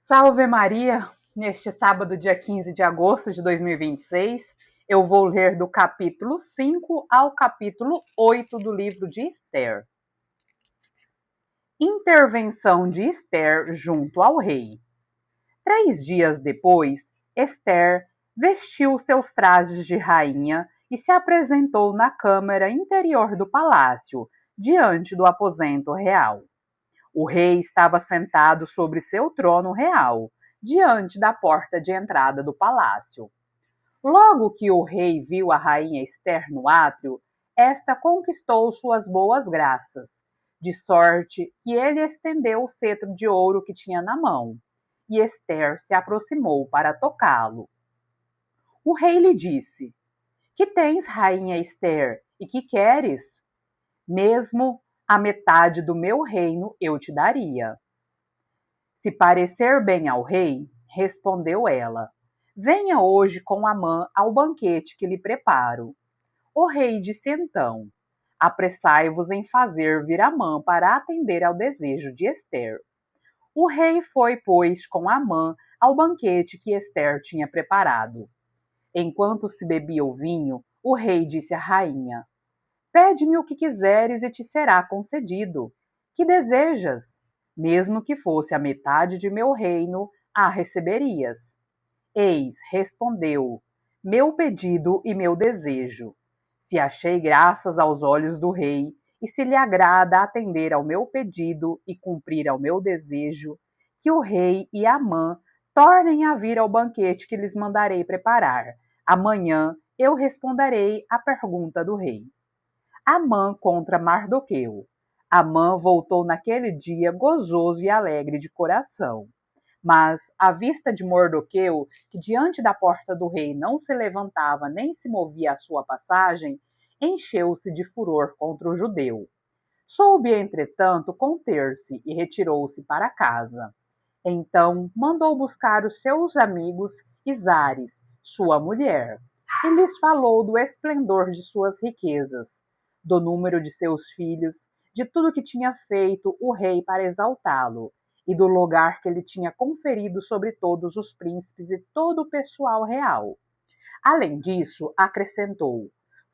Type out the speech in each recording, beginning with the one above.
Salve Maria! Neste sábado, dia 15 de agosto de 2026, eu vou ler do capítulo 5 ao capítulo 8 do livro de Esther. Intervenção de Esther junto ao rei. 3 dias depois, Esther vestiu seus trajes de rainha e se apresentou na câmara interior do palácio, diante do aposento real. O rei estava sentado sobre seu trono real, diante da porta de entrada do palácio. Logo que o rei viu a rainha Esther no átrio, esta conquistou suas boas graças, de sorte que ele estendeu o cetro de ouro que tinha na mão, e Esther se aproximou para tocá-lo. O rei lhe disse: Que tens, rainha Esther, e que queres? Mesmo a metade do meu reino eu te daria. Se parecer bem ao rei, respondeu ela, venha hoje com Amã ao banquete que lhe preparo. O rei disse então, apressai-vos em fazer vir Amã para atender ao desejo de Esther. O rei foi, pois, com Amã ao banquete que Esther tinha preparado. Enquanto se bebia o vinho, o rei disse à rainha, pede-me o que quiseres e te será concedido. Que desejas? Mesmo que fosse a metade de meu reino, a receberias. Eis, respondeu, meu pedido e meu desejo. Se achei graças aos olhos do rei, e se lhe agrada atender ao meu pedido e cumprir ao meu desejo, que o rei e Amã tornem a vir ao banquete que lhes mandarei preparar. Amanhã eu responderei à pergunta do rei. Amã contra Mardoqueu. Amã voltou naquele dia gozoso e alegre de coração. Mas, à vista de Mardoqueu, que diante da porta do rei não se levantava nem se movia à sua passagem, encheu-se de furor contra o judeu. Soube, entretanto, conter-se e retirou-se para casa. Então mandou buscar os seus amigos e Zares, sua mulher, e lhes falou do esplendor de suas riquezas, do número de seus filhos, de tudo que tinha feito o rei para exaltá-lo, e do lugar que ele tinha conferido sobre todos os príncipes e todo o pessoal real. Além disso, acrescentou,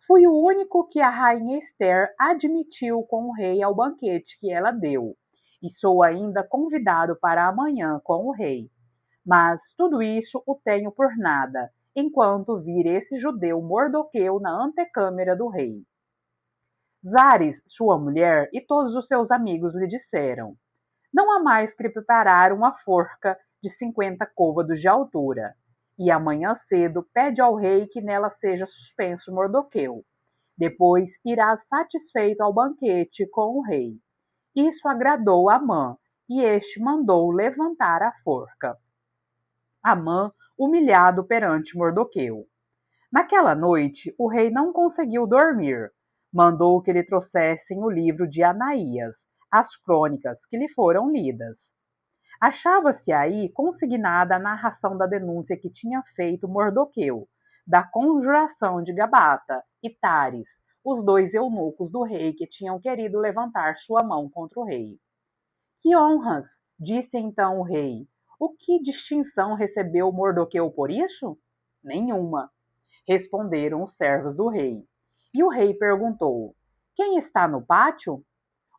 fui o único que a rainha Esther admitiu com o rei ao banquete que ela deu, e sou ainda convidado para amanhã com o rei. Mas tudo isso o tenho por nada, enquanto vir esse judeu Mardoqueu na antecâmara do rei. Zares, sua mulher, e todos os seus amigos lhe disseram, não há mais que preparar uma forca de 50 côvados de altura, e amanhã cedo pede ao rei que nela seja suspenso Mardoqueu. Depois irás satisfeito ao banquete com o rei. Isso agradou a Amã, e este mandou levantar a forca. Amã, humilhado perante Mardoqueu. Naquela noite, o rei não conseguiu dormir. Mandou que lhe trouxessem o livro de Anaías, as crônicas que lhe foram lidas. Achava-se aí consignada a narração da denúncia que tinha feito Mardoqueu, da conjuração de Gabata e Tares, os 2 eunucos do rei que tinham querido levantar sua mão contra o rei. Que honras, disse então o rei. O que distinção recebeu Mardoqueu por isso? Nenhuma, responderam os servos do rei. E o rei perguntou, quem está no pátio?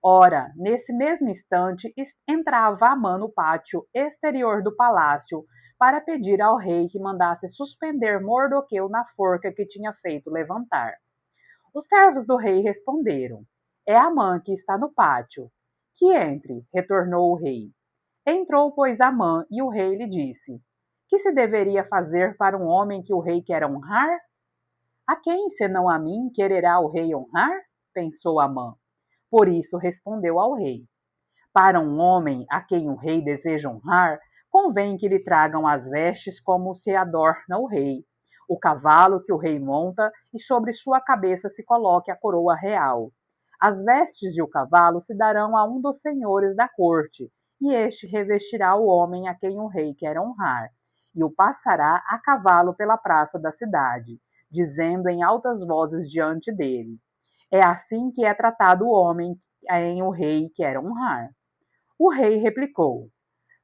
Ora, nesse mesmo instante, entrava Amã no pátio exterior do palácio para pedir ao rei que mandasse suspender Mardoqueu na forca que tinha feito levantar. Os servos do rei responderam, é Amã que está no pátio. Que entre, retornou o rei. Entrou, pois, Amã, e o rei lhe disse, que se deveria fazer para um homem que o rei quer honrar? A quem, senão a mim, quererá o rei honrar? Pensou Amã. Por isso respondeu ao rei, para um homem a quem o rei deseja honrar, convém que lhe tragam as vestes como se adorna o rei, o cavalo que o rei monta e sobre sua cabeça se coloque a coroa real. As vestes e o cavalo se darão a um dos senhores da corte, e este revestirá o homem a quem o rei quer honrar, e o passará a cavalo pela praça da cidade, dizendo em altas vozes diante dele, é assim que é tratado o homem em o rei quer honrar. O rei replicou,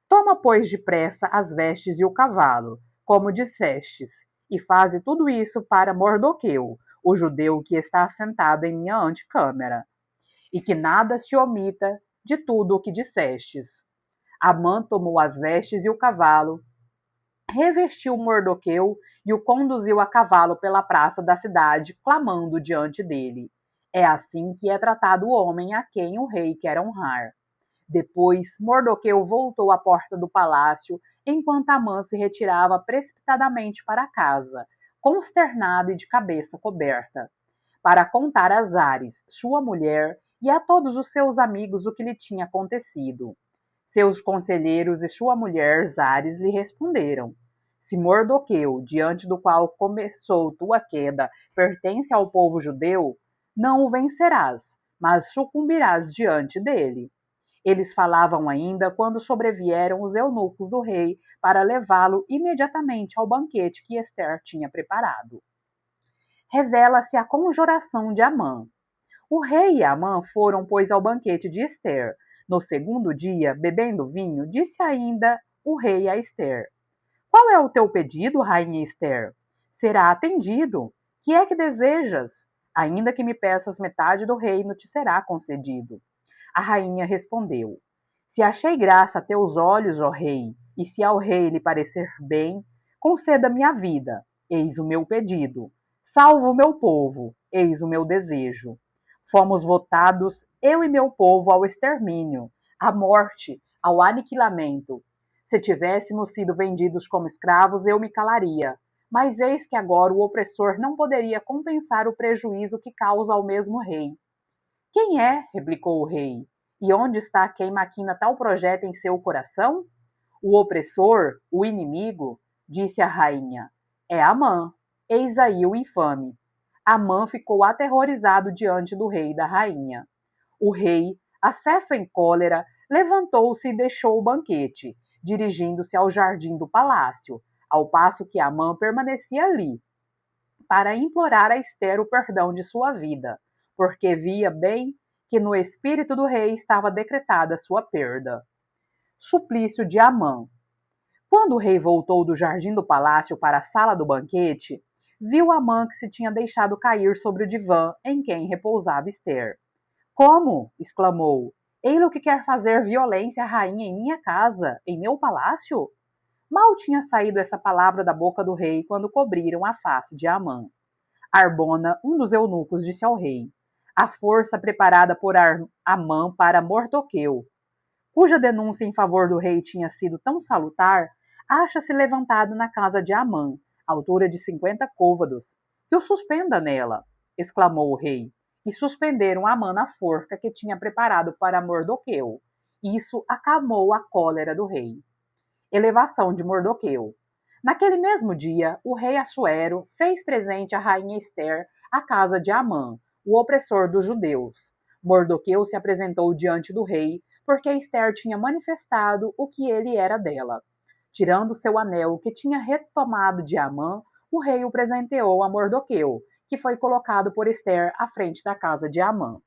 toma Toma, pois, depressa as vestes e o cavalo, como dissestes, e faze tudo isso para Mordoqueu, o judeu que está assentado em minha antecâmara, e que nada se omita de tudo o que dissestes. Amã tomou as vestes e o cavalo, revestiu Mordoqueu e o conduziu a cavalo pela praça da cidade, clamando diante dele. É assim que é tratado o homem a quem o rei quer honrar. Depois, Mordoqueu voltou à porta do palácio, enquanto Amã se retirava precipitadamente para casa, consternado e de cabeça coberta, para contar a Zares, sua mulher, e a todos os seus amigos o que lhe tinha acontecido. Seus conselheiros e sua mulher Zares lhe responderam: se Mordoqueu, diante do qual começou tua queda, pertence ao povo judeu, não o vencerás, mas sucumbirás diante dele. Eles falavam ainda quando sobrevieram os eunucos do rei para levá-lo imediatamente ao banquete que Ester tinha preparado. Revela-se a conjuração de Amã. O rei e Amã foram, pois, ao banquete de Ester. No segundo dia, bebendo vinho, disse ainda o rei a Ester: qual é o teu pedido, rainha Ester? Será atendido. Que é que desejas? Ainda que me peças metade do reino, te será concedido. A rainha respondeu: se achei graça a teus olhos, ó rei, e se ao rei lhe parecer bem, conceda-me a vida. Eis o meu pedido. Salva o meu povo. Eis o meu desejo. Fomos votados, eu e meu povo, ao extermínio, à morte, ao aniquilamento. Se tivéssemos sido vendidos como escravos, eu me calaria. Mas eis que agora o opressor não poderia compensar o prejuízo que causa ao mesmo rei. Quem é? Replicou o rei. E onde está quem maquina tal projeto em seu coração? O opressor, o inimigo, disse a rainha. É Amã. Eis aí o infame. Amã ficou aterrorizado diante do rei e da rainha. O rei, acesso em cólera, levantou-se e deixou o banquete, dirigindo-se ao jardim do palácio, ao passo que Amã permanecia ali, para implorar a Ester o perdão de sua vida, porque via bem que no espírito do rei estava decretada sua perda. Suplício de Amã. Quando o rei voltou do jardim do palácio para a sala do banquete, viu Amã que se tinha deixado cair sobre o divã em quem repousava Ester. Como? Exclamou. Ei-lo que quer fazer violência à rainha em minha casa, em meu palácio? Mal tinha saído essa palavra da boca do rei quando cobriram a face de Amã. Arbona, um dos eunucos, disse ao rei: a força preparada por Amã para Mordoqueu, cuja denúncia em favor do rei tinha sido tão salutar, acha-se levantado na casa de Amã, altura de 50 côvados. Que o suspenda nela, exclamou o rei, e suspenderam Amã na forca que tinha preparado para Mordoqueu. Isso acalmou a cólera do rei. Elevação de Mordoqueu. Naquele mesmo dia, o rei Assuero fez presente à rainha Ester à casa de Amã, o opressor dos judeus. Mordoqueu se apresentou diante do rei, porque Ester tinha manifestado o que ele era dela. Tirando seu anel que tinha retomado de Amã, o rei o presenteou a Mordoqueu, que foi colocado por Ester à frente da casa de Amã.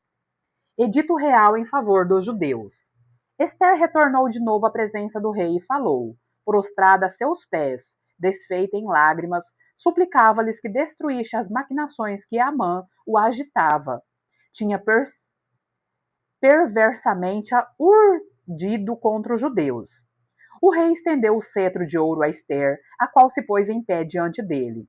Edito real em favor dos judeus. Ester retornou de novo à presença do rei e falou, prostrada a seus pés, desfeita em lágrimas, suplicava-lhes que destruísse as maquinações que Amã o agitava. Tinha perversamente urdido contra os judeus. O rei estendeu o cetro de ouro a Ester, a qual se pôs em pé diante dele.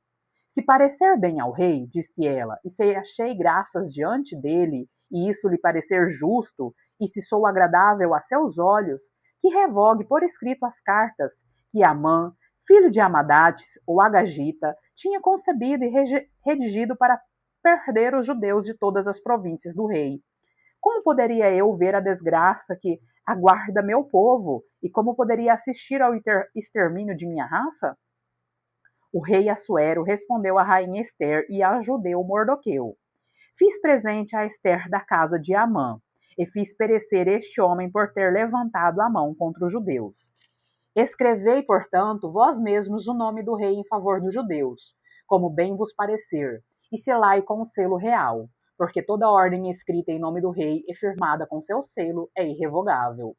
Se parecer bem ao rei, disse ela, e se achei graças diante dele, e isso lhe parecer justo, e se sou agradável a seus olhos, que revogue por escrito as cartas que Amã, filho de Amadates, ou Agagita, tinha concebido e redigido para perder os judeus de todas as províncias do rei. Como poderia eu ver a desgraça que aguarda meu povo, e como poderia assistir ao extermínio de minha raça? O rei Assuero respondeu à rainha Ester e ao judeu Mordoqueu. Fiz presente a Ester da casa de Amã, e fiz perecer este homem por ter levantado a mão contra os judeus. Escrevei, portanto, vós mesmos o nome do rei em favor dos judeus, como bem vos parecer, e selai com o selo real, porque toda ordem escrita em nome do rei e firmada com seu selo é irrevogável.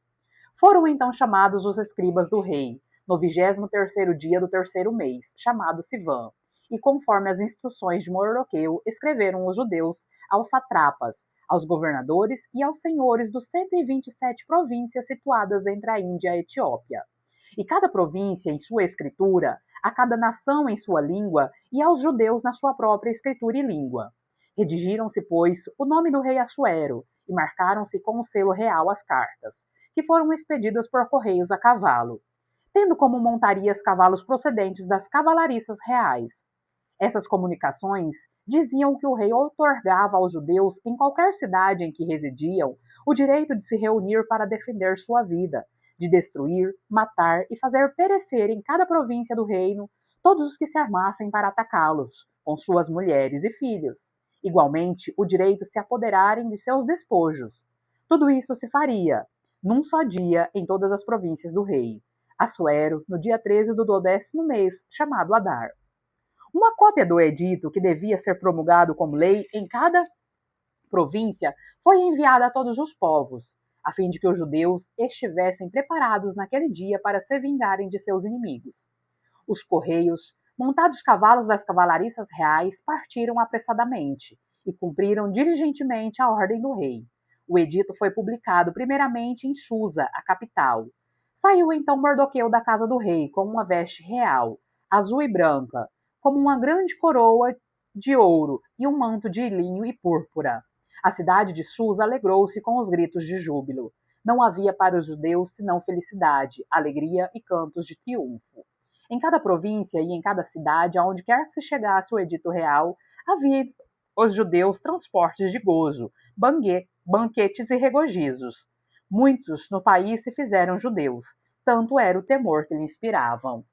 Foram então chamados os escribas do rei, no 23º dia do terceiro mês, chamado Sivan, e conforme as instruções de Mardoqueu, escreveram os judeus aos satrapas, aos governadores e aos senhores dos 127 províncias situadas entre a Índia e a Etiópia. E cada província em sua escritura, a cada nação em sua língua, e aos judeus na sua própria escritura e língua. Redigiram-se, pois, o nome do rei Assuero, e marcaram-se com o selo real as cartas, que foram expedidas por correios a cavalo, tendo como montarias cavalos procedentes das cavalariças reais. Essas comunicações diziam que o rei outorgava aos judeus, em qualquer cidade em que residiam, o direito de se reunir para defender sua vida, de destruir, matar e fazer perecer em cada província do reino todos os que se armassem para atacá-los, com suas mulheres e filhos. Igualmente, o direito de se apoderarem de seus despojos. Tudo isso se faria, num só dia, em todas as províncias do rei. Assuero, no dia 13 do 12º mês, chamado Adar. Uma cópia do edito, que devia ser promulgado como lei em cada província, foi enviada a todos os povos, a fim de que os judeus estivessem preparados naquele dia para se vingarem de seus inimigos. Os correios, montados cavalos das cavalariças reais, partiram apressadamente e cumpriram diligentemente a ordem do rei. O edito foi publicado primeiramente em Susa, a capital. Saiu então Mardoqueu da casa do rei com uma veste real, azul e branca, como uma grande coroa de ouro e um manto de linho e púrpura. A cidade de Susa alegrou-se com os gritos de júbilo. Não havia para os judeus senão felicidade, alegria e cantos de triunfo. Em cada província e em cada cidade, aonde quer que se chegasse o edito real, havia os judeus transportes de gozo, banquetes e regozijos. Muitos no país se fizeram judeus, tanto era o temor que lhe inspiravam.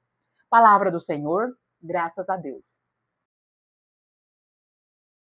Palavra do Senhor, graças a Deus.